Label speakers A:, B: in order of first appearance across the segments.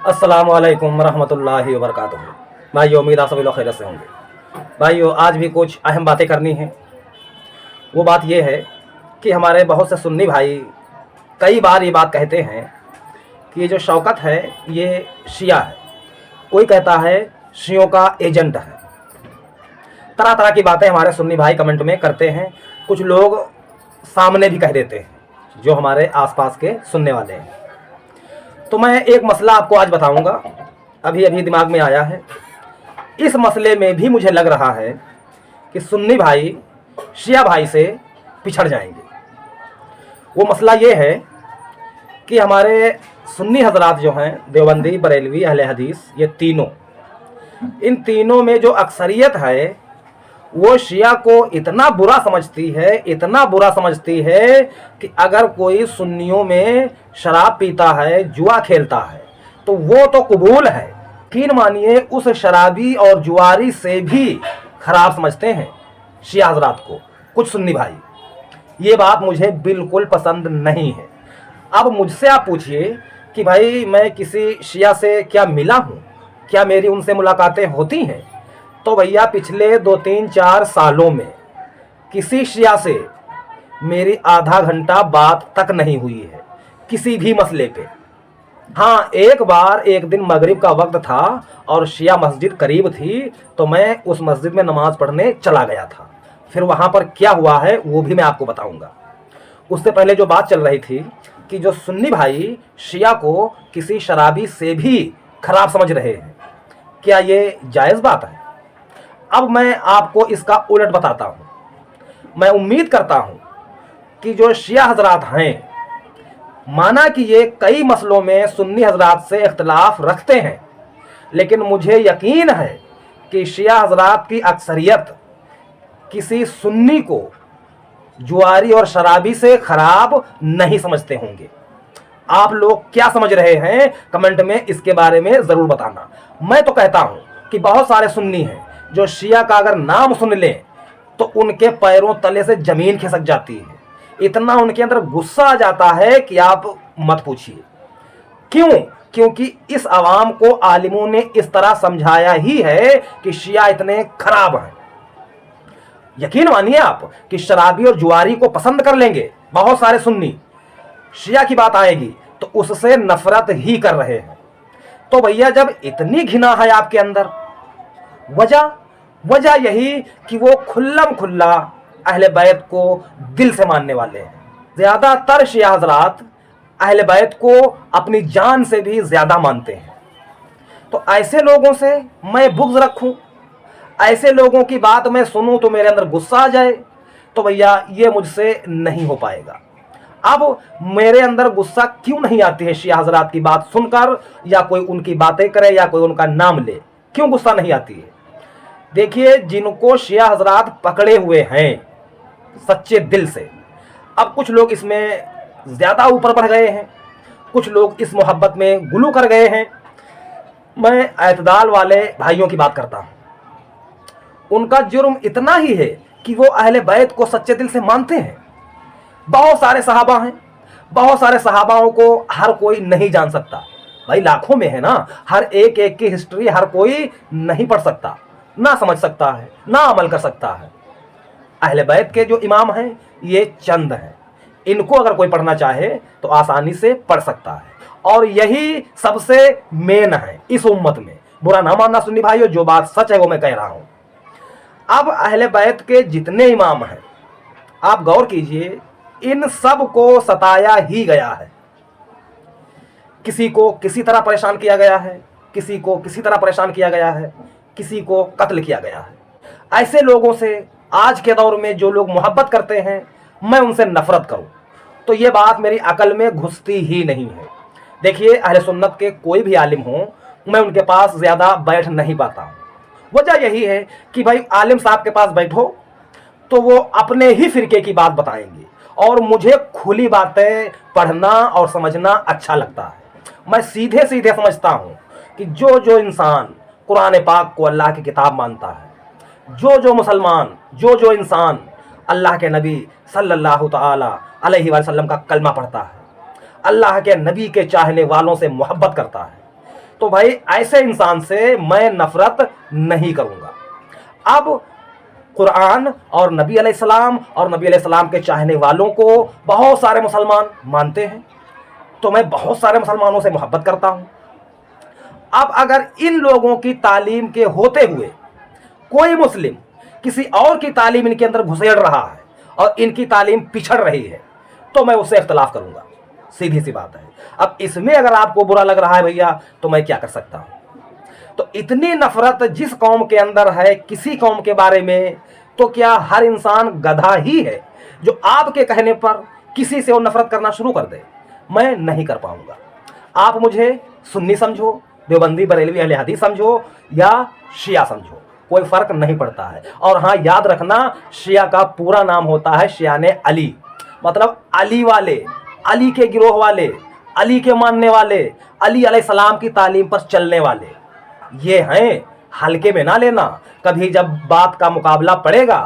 A: अस्सलामु अलैकुम रहमतुल्लाहि व बरकातुहू। भाइयों, उम्मीद आप सभी लोग खैरियत से होंगे। भाइयों, आज भी कुछ अहम बातें करनी हैं। वो बात ये है कि हमारे बहुत से सुन्नी भाई कई बार ये बात कहते हैं कि ये जो शौकत है ये शिया है। कोई कहता है शियों का एजेंट है। तरह तरह की बातें हमारे सुन्नी भाई कमेंट में करते हैं। कुछ लोग सामने भी कह देते हैं जो हमारे आसपास के सुनने वाले हैं। तो मैं एक मसला आपको आज बताऊंगा, अभी अभी दिमाग में आया है। इस मसले में भी मुझे लग रहा है कि सुन्नी भाई शिया भाई से पिछड़ जाएंगे। वो मसला ये है कि हमारे सुन्नी हजरात जो हैं, देवबंदी, बरेलवी, अहले हदीस, ये तीनों, इन तीनों में जो अक्सरियत है वो शिया को इतना बुरा समझती है, इतना बुरा समझती है कि अगर कोई सुन्नियों में शराब पीता है, जुआ खेलता है, तो वो तो कबूल है, यकीन मानिए उस शराबी और जुआरी से भी खराब समझते हैं शिया हजरात को कुछ सुन्नी भाई। ये बात मुझे बिल्कुल पसंद नहीं है। अब मुझसे आप पूछिए कि भाई मैं किसी शिया से क्या मिला हूँ, क्या मेरी उनसे मुलाकातें होती हैं? तो भैया पिछले 2-3-4 सालों में किसी शिया से मेरी आधा घंटा बात तक नहीं हुई है किसी भी मसले पे। हाँ, एक बार एक दिन मगरिब का वक्त था और शिया मस्जिद करीब थी, तो मैं उस मस्जिद में नमाज पढ़ने चला गया था। फिर वहाँ पर क्या हुआ है वो भी मैं आपको बताऊँगा। उससे पहले जो बात चल रही थी कि जो सुन्नी भाई शिया को किसी शराबी से भी खराब समझ रहे हैं, क्या ये जायज़ बात है? अब मैं आपको इसका उलट बताता हूँ। मैं उम्मीद करता हूँ कि जो शिया हजरात हैं, माना कि ये कई मसलों में सुन्नी हजरात से इख्तलाफ रखते हैं, लेकिन मुझे यकीन है कि शिया हजरात की अक्सरियत किसी सुन्नी को जुआरी और शराबी से खराब नहीं समझते होंगे। आप लोग क्या समझ रहे हैं कमेंट में इसके बारे में ज़रूर बताना। मैं तो कहता हूँ कि बहुत सारे सुन्नी हैं जो शिया का अगर नाम सुन लें तो उनके पैरों तले से ज़मीन खिसक जाती है। इतना उनके अंदर गुस्सा आ जाता है कि आप मत पूछिए। क्यों? क्योंकि इस आवाम को आलिमों ने इस तरह समझाया ही है कि शिया इतने खराब हैं। यकीन मानिए आप कि शराबी और जुआरी को पसंद कर लेंगे बहुत सारे सुन्नी। शिया की बात आएगी तो उससे नफरत ही कर रहे हैं। तो भैया जब इतनी घिना है आपके अंदर, वजह यही कि वो खुल्लम खुल्ला अहले बैत को दिल से मानने वाले हैं। ज़्यादातर शिया हजरात अहले बैत को अपनी जान से भी ज़्यादा मानते हैं। तो ऐसे लोगों से मैं बुग़्ज़ रखूं, ऐसे लोगों की बात मैं सुनूं तो मेरे अंदर गुस्सा आ जाए, तो भैया ये मुझसे नहीं हो पाएगा। अब मेरे अंदर गुस्सा क्यों नहीं आती है शिया हजरात की बात सुनकर, या कोई उनकी बातें करे या कोई उनका नाम ले, क्यों गुस्सा नहीं आती है? देखिए, जिनको शिया हजरात पकड़े हुए हैं सच्चे दिल से, अब कुछ लोग इसमें ज़्यादा ऊपर बढ़ गए हैं, कुछ लोग इस मोहब्बत में गुलू कर गए हैं। मैं एतदाल वाले भाइयों की बात करता हूँ। उनका जुर्म इतना ही है कि वो अहले बैत को सच्चे दिल से मानते हैं। बहुत सारे सहाबा हैं, बहुत सारे सहाबाओं को हर कोई नहीं जान सकता। भाई लाखों में है ना, हर एक एक की हिस्ट्री हर कोई नहीं पढ़ सकता, ना समझ सकता है, ना अमल कर सकता है। अहले बैत के जो इमाम हैं ये चंद हैं। इनको अगर कोई पढ़ना चाहे तो आसानी से पढ़ सकता है, और यही सबसे मेन है इस उम्मत में। बुरा ना मानना सुन्नी भाइयों, जो बात सच है वो मैं कह रहा हूं। अब अहले बैत के जितने इमाम हैं, आप गौर कीजिए, इन सब को सताया ही गया है। किसी को किसी तरह परेशान किया गया है, किसी को किसी तरह परेशान किया गया है, किसी को कत्ल किया गया है। ऐसे लोगों से आज के दौर में जो लोग मोहब्बत करते हैं, मैं उनसे नफरत करूं तो ये बात मेरी अकल में घुसती ही नहीं है। देखिए, अहले सुन्नत के कोई भी आलिम हो, मैं उनके पास ज़्यादा बैठ नहीं पाता हूँ। वजह यही है कि भाई आलिम साहब के पास बैठो तो वो अपने ही फ़िरके की बात बताएंगे, और मुझे खुली बातें पढ़ना और समझना अच्छा लगता है। मैं सीधे सीधे समझता हूँ कि जो इंसान कुरान पाक को अल्लाह की किताब मानता है, जो मुसलमान, जो इंसान अल्लाह के नबी सल्लल्लाहु ताला अलैहि वसल्लम का कलमा पढ़ता है, अल्लाह के नबी के चाहने वालों से मोहब्बत करता है, तो भाई ऐसे इंसान से मैं नफरत नहीं करूंगा। अब कुरान और नबी अलैहिस्सलाम और नबी अलैहिस्सलाम के चाहने वालों को बहुत सारे मुसलमान मानते हैं, तो मैं बहुत सारे मुसलमानों से मोहब्बत करता हूं। अब अगर इन लोगों की तालीम के होते हुए कोई मुस्लिम किसी और की तालीम इनके अंदर घुसेड़ रहा है और इनकी तालीम पिछड़ रही है, तो मैं उससे इख्तलाफ करूंगा, सीधी सी बात है। अब इसमें अगर आपको बुरा लग रहा है भैया, तो मैं क्या कर सकता हूं। तो इतनी नफरत जिस कौम के अंदर है किसी कौम के बारे में, तो क्या हर इंसान गधा ही है जो आपके कहने पर किसी से वो नफरत करना शुरू कर दे? मैं नहीं कर पाऊंगा। आप मुझे सुन्नी समझो, देवबंदी, बरेलवी, अहले हदीस समझो या शिया समझो, कोई फर्क नहीं पड़ता है। और हाँ, याद रखना, शिया का पूरा नाम होता है शियाने अली, मतलब अली वाले, अली के गिरोह वाले, अली के मानने वाले, अली अलैहिस्सलाम की तालीम पर चलने वाले, ये हैं। हल्के में ना लेना। कभी जब बात का मुकाबला पड़ेगा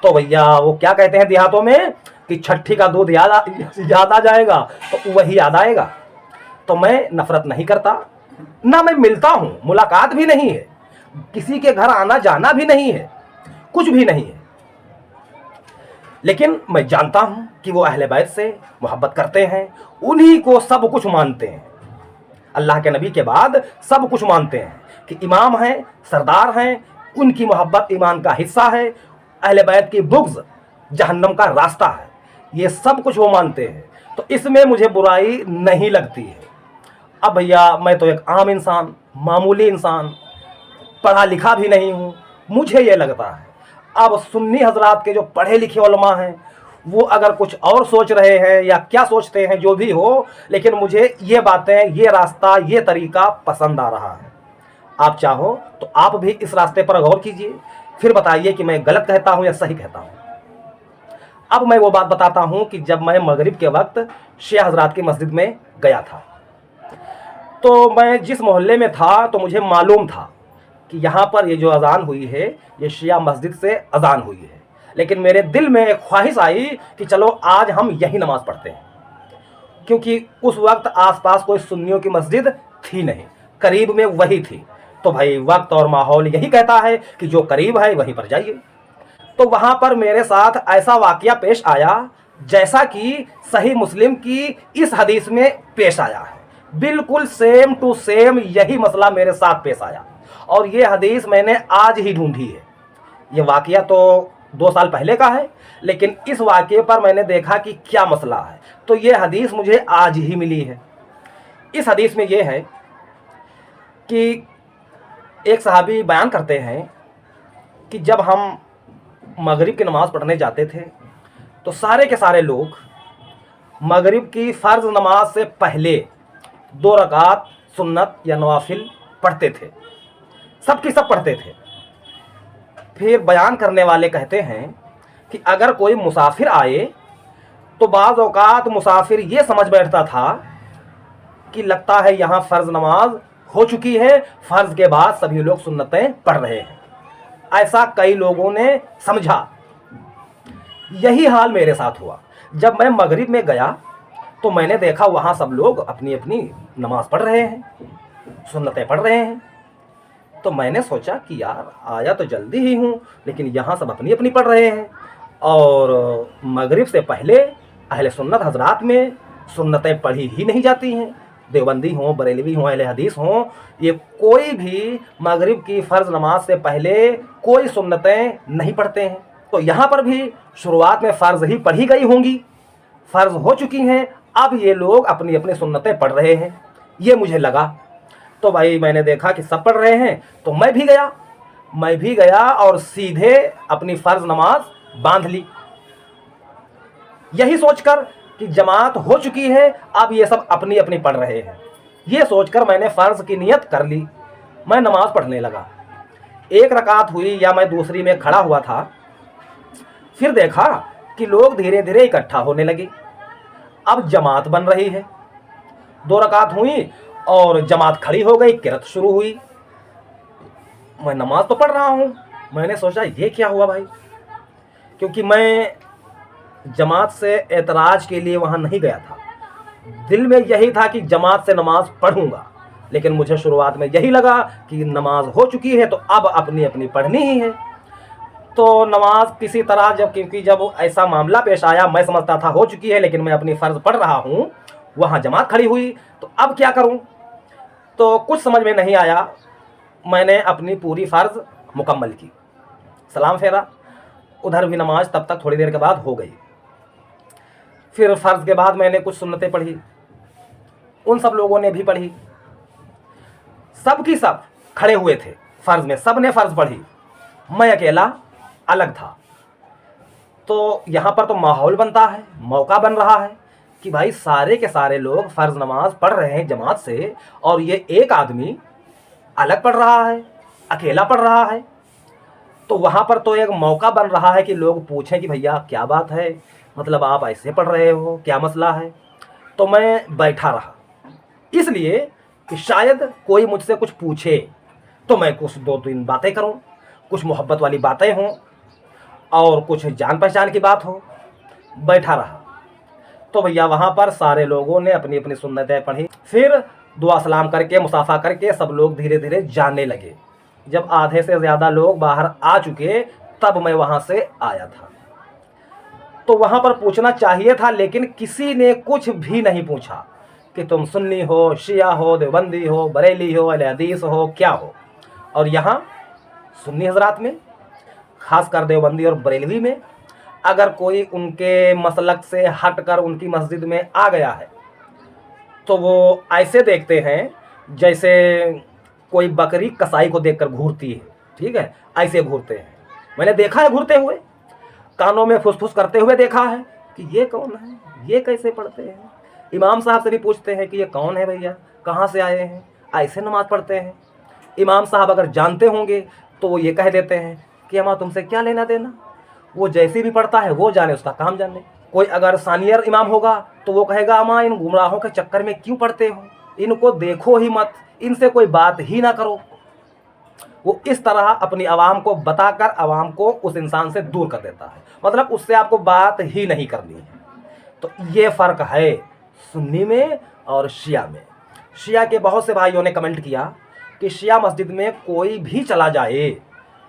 A: तो भैया वो क्या कहते हैं देहातों में कि छठी का दूध याद आ जाएगा, तो वही याद आएगा। तो मैं नफरत नहीं करता, ना मैं मिलता हूं, मुलाकात भी नहीं है, किसी के घर आना जाना भी नहीं है, कुछ भी नहीं है। लेकिन मैं जानता हूं कि वो अहले बैत से मोहब्बत करते हैं, उन्हीं को सब कुछ मानते हैं, अल्लाह के नबी के बाद सब कुछ मानते हैं कि इमाम हैं, सरदार हैं, उनकी मोहब्बत ईमान का हिस्सा है, अहले बैत की बुग़्ज़ जहन्नम का रास्ता है, ये सब कुछ वो मानते हैं। तो इसमें मुझे बुराई नहीं लगती है। अब भैया मैं तो एक आम इंसान, मामूली इंसान, पढ़ा लिखा भी नहीं हूँ, मुझे ये लगता है। अब सुन्नी हजरात के जो पढ़े लिखे उलमा हैं वो अगर कुछ और सोच रहे हैं या क्या सोचते हैं, जो भी हो, लेकिन मुझे ये बातें, ये रास्ता, ये तरीका पसंद आ रहा है। आप चाहो तो आप भी इस रास्ते पर गौर कीजिए, फिर बताइए कि मैं गलत कहता हूँ या सही कहता हूँ। अब मैं वो बात बताता हूँ कि जब मैं मगरिब के वक्त शिया हजरात की मस्जिद में गया था, तो मैं जिस मोहल्ले में था तो मुझे मालूम था कि यहाँ पर ये जो अज़ान हुई है ये शिया मस्जिद से अज़ान हुई है। लेकिन मेरे दिल में एक ख्वाहिश आई कि चलो आज हम यही नमाज़ पढ़ते हैं, क्योंकि उस वक्त आसपास कोई सुन्नियों की मस्जिद थी नहीं, करीब में वही थी। तो भाई वक्त और माहौल यही कहता है कि जो करीब है वहीं पर जाइए। तो वहाँ पर मेरे साथ ऐसा वाक़या पेश आया जैसा कि सही मुस्लिम की इस हदीस में पेश आया है, बिल्कुल सेम टू सेम यही मसला मेरे साथ पेश आया। और ये हदीस मैंने आज ही ढूंढी है। ये वाक़या तो 2 साल पहले का है, लेकिन इस वाक़ये पर मैंने देखा कि क्या मसला है, तो ये हदीस मुझे आज ही मिली है। इस हदीस में ये है कि एक सहाबी बयान करते हैं कि जब हम मगरिब की नमाज़ पढ़ने जाते थे तो सारे के सारे लोग मगरिब की फ़र्ज़ नमाज से पहले 2 रकात सुन्नत या नवाफिल पढ़ते थे, सब की सब पढ़ते थे। फिर बयान करने वाले कहते हैं कि अगर कोई मुसाफिर आए तो बाज़ औक़ात मुसाफिर ये समझ बैठता था कि लगता है यहाँ फ़र्ज़ नमाज हो चुकी है, फ़र्ज़ के बाद सभी लोग सुन्नतें पढ़ रहे हैं, ऐसा कई लोगों ने समझा। यही हाल मेरे साथ हुआ। जब मैं मगरिब में गया तो मैंने देखा वहाँ सब लोग अपनी अपनी नमाज़ पढ़ रहे हैं, सुन्नतें पढ़ रहे हैं। तो मैंने सोचा कि यार आया तो जल्दी ही हूँ, लेकिन यहाँ सब अपनी अपनी पढ़ रहे हैं। और मगरिब से पहले अहले सुन्नत हजरात में सुन्नतें पढ़ी ही नहीं जाती हैं, देवबंदी हों, बरेलवी हों, अहले हदीस हों, ये कोई भी मगरिब की फ़र्ज़ नमाज से पहले कोई सुन्नतें नहीं पढ़ते हैं। तो यहाँ पर भी शुरुआत में फ़र्ज़ ही पढ़ी गई होंगी, फ़र्ज़ हो चुकी हैं, अब ये लोग अपनी अपनी सुन्नतें पढ़ रहे हैं, ये मुझे लगा। तो भाई मैंने देखा कि सब पढ़ रहे हैं, तो मैं भी गया और सीधे अपनी फ़र्ज़ नमाज बांध ली, यही सोचकर कि जमात हो चुकी है, अब ये सब अपनी अपनी पढ़ रहे हैं। ये सोचकर मैंने फ़र्ज़ की नियत कर ली, मैं नमाज़ पढ़ने लगा। 1 रकात हुई या मैं दूसरी में खड़ा हुआ था, फिर देखा कि लोग धीरे धीरे इकट्ठा होने लगे। अब जमात बन रही है, 2 रकात हुई और जमात खड़ी हो गई, किरत शुरू हुई। मैं नमाज तो पढ़ रहा हूँ, मैंने सोचा ये क्या हुआ भाई, क्योंकि मैं जमात से एतराज़ के लिए वहाँ नहीं गया था। दिल में यही था कि जमात से नमाज पढ़ूंगा, लेकिन मुझे शुरुआत में यही लगा कि नमाज हो चुकी है तो अब अपनी अपनी पढ़नी ही है। तो नमाज किसी तरह क्योंकि जब ऐसा मामला पेश आया, मैं समझता था हो चुकी है, लेकिन मैं अपनी फ़र्ज़ पढ़ रहा हूँ, वहाँ जमात खड़ी हुई, तो अब क्या करूँ? तो कुछ समझ में नहीं आया। मैंने अपनी पूरी फ़र्ज़ मुकम्मल की, सलाम फेरा, उधर भी नमाज तब तक थोड़ी देर के बाद हो गई। फिर फ़र्ज़ के बाद मैंने कुछ सुन्नतें पढ़ी, उन सब लोगों ने भी पढ़ी, सब की सब खड़े हुए थे फ़र्ज़ में, सब ने फ़र्ज़ पढ़ी, मैं अकेला अलग था। तो यहाँ पर तो माहौल बनता है, मौका बन रहा है कि भाई सारे के सारे लोग फ़र्ज़ नमाज पढ़ रहे हैं जमात से, और ये एक आदमी अलग पढ़ रहा है, अकेला पढ़ रहा है। तो वहाँ पर तो एक मौका बन रहा है कि लोग पूछें कि भैया क्या बात है, मतलब आप ऐसे पढ़ रहे हो, क्या मसला है? तो मैं बैठा रहा, इसलिए कि शायद कोई मुझसे कुछ पूछे तो मैं कुछ 2-3 बातें करूं, कुछ मोहब्बत वाली बातें हों और कुछ जान पहचान की बात हो। बैठा रहा। तो भैया वहाँ पर सारे लोगों ने अपनी अपनी सुन्नतें पढ़ी, फिर दुआ सलाम करके मुसाफा करके सब लोग धीरे धीरे जाने लगे। जब आधे से ज़्यादा लोग बाहर आ चुके तब मैं वहाँ से आया था। तो वहाँ पर पूछना चाहिए था, लेकिन किसी ने कुछ भी नहीं पूछा कि तुम सुन्नी हो, शिया हो, देवबंदी हो, बरेली हो, अहले हदीस हो, क्या हो। और यहाँ सुन्नी हजरात में, ख़ासकर देवबंदी और बरेलवी में, अगर कोई उनके मसलक से हटकर उनकी मस्जिद में आ गया है तो वो ऐसे देखते हैं जैसे कोई बकरी कसाई को देखकर घूरती है, ठीक है, ऐसे घूरते हैं। मैंने देखा है घूरते हुए, कानों में फुसफुस करते हुए देखा है कि ये कौन है, ये कैसे पढ़ते हैं। इमाम साहब से भी पूछते हैं कि ये कौन है भैया, कहाँ से आए हैं, ऐसे नमाज़ पढ़ते हैं। इमाम साहब अगर जानते होंगे तो वो ये कह देते हैं कि अम्मा तुमसे क्या लेना देना, वो जैसे भी पढ़ता है वो जाने, उसका काम जाने। कोई अगर सानियर इमाम होगा तो वो कहेगा अम्मा इन गुमराहों के चक्कर में क्यों पढ़ते हो, इनको देखो ही मत, इनसे कोई बात ही ना करो। वो इस तरह अपनी आवाम को बताकर आवाम को उस इंसान से दूर कर देता है, मतलब उससे आपको बात ही नहीं करनी है। तो ये फ़र्क है सुन्नी में और शिया में। शिया के बहुत से भाइयों ने कमेंट किया कि शिया मस्जिद में कोई भी चला जाए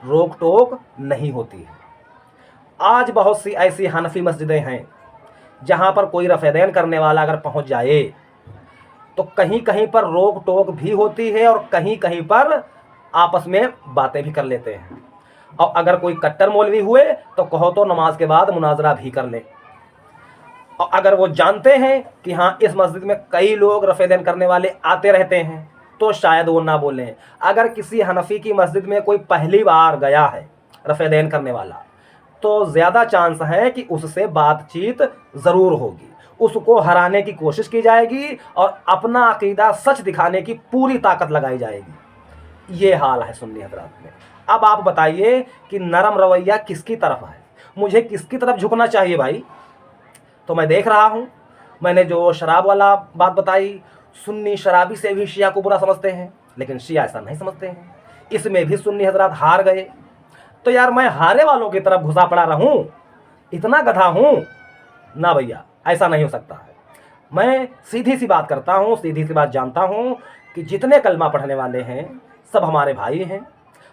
A: रोक टोक नहीं होती है। आज बहुत सी ऐसी हनफी मस्जिदें हैं जहाँ पर कोई रफ़ेदैन करने वाला अगर पहुँच जाए तो कहीं कहीं पर रोक टोक भी होती है और कहीं कहीं पर आपस में बातें भी कर लेते हैं। और अगर कोई कट्टर मौलवी हुए तो कहो तो नमाज के बाद मुनाजरा भी कर ले। और अगर वो जानते हैं कि हाँ इस मस्जिद में कई लोग रफ़ेदैन करने वाले आते रहते हैं तो शायद वो ना बोलें। अगर किसी हनफी की मस्जिद में कोई पहली बार गया है रफ़ेदैन करने वाला तो ज़्यादा चांस है कि उससे बातचीत ज़रूर होगी, उसको हराने की कोशिश की जाएगी और अपना अकीदा सच दिखाने की पूरी ताकत लगाई जाएगी। ये हाल है सुन्नी हज़रात में। अब आप बताइए कि नरम रवैया किसकी तरफ है, मुझे किसकी तरफ झुकना चाहिए भाई? तो मैं देख रहा हूँ, मैंने जो शराब वाला बात बताई, सुन्नी शराबी से भी शिया को बुरा समझते हैं, लेकिन शिया ऐसा नहीं समझते हैं। इसमें भी सुन्नी हज़रात हार गए। तो यार मैं हारे वालों की तरफ घुसा पड़ा रहूं, इतना गधा हूं ना भैया, ऐसा नहीं हो सकता है। मैं सीधी सी बात करता हूं, सीधी सी बात जानता हूं कि जितने कलमा पढ़ने वाले हैं सब हमारे भाई हैं,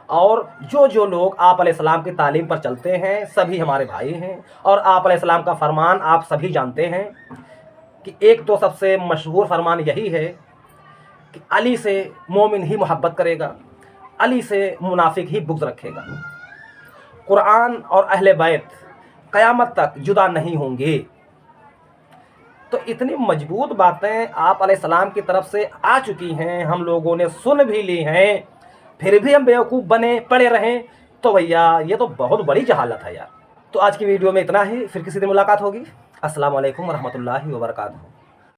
A: और जो जो लोग आप अलैहिस्सलाम की तालीम पर चलते हैं सभी हमारे भाई हैं। और आप अलैहिस्सलाम का फरमान आप सभी जानते हैं कि एक तो सबसे मशहूर फरमान यही है कि अली से मोमिन ही मोहब्बत करेगा, अली से मुनाफिक ही बुग़्ज़ रखेगा। कुरान और अहले बैत क़यामत तक जुदा नहीं होंगे। तो इतनी मजबूत बातें आप अलैहिस्सलाम की तरफ से आ चुकी हैं, हम लोगों ने सुन भी ली हैं, फिर भी हम बेवकूफ़ बने पड़े रहें, तो भैया ये तो बहुत बड़ी जहालत है यार। तो आज की वीडियो में इतना ही, फिर किसी दिन मुलाकात होगी। अस्सलाम वालेकुम रहमतुल्लाहि व बरकातहू।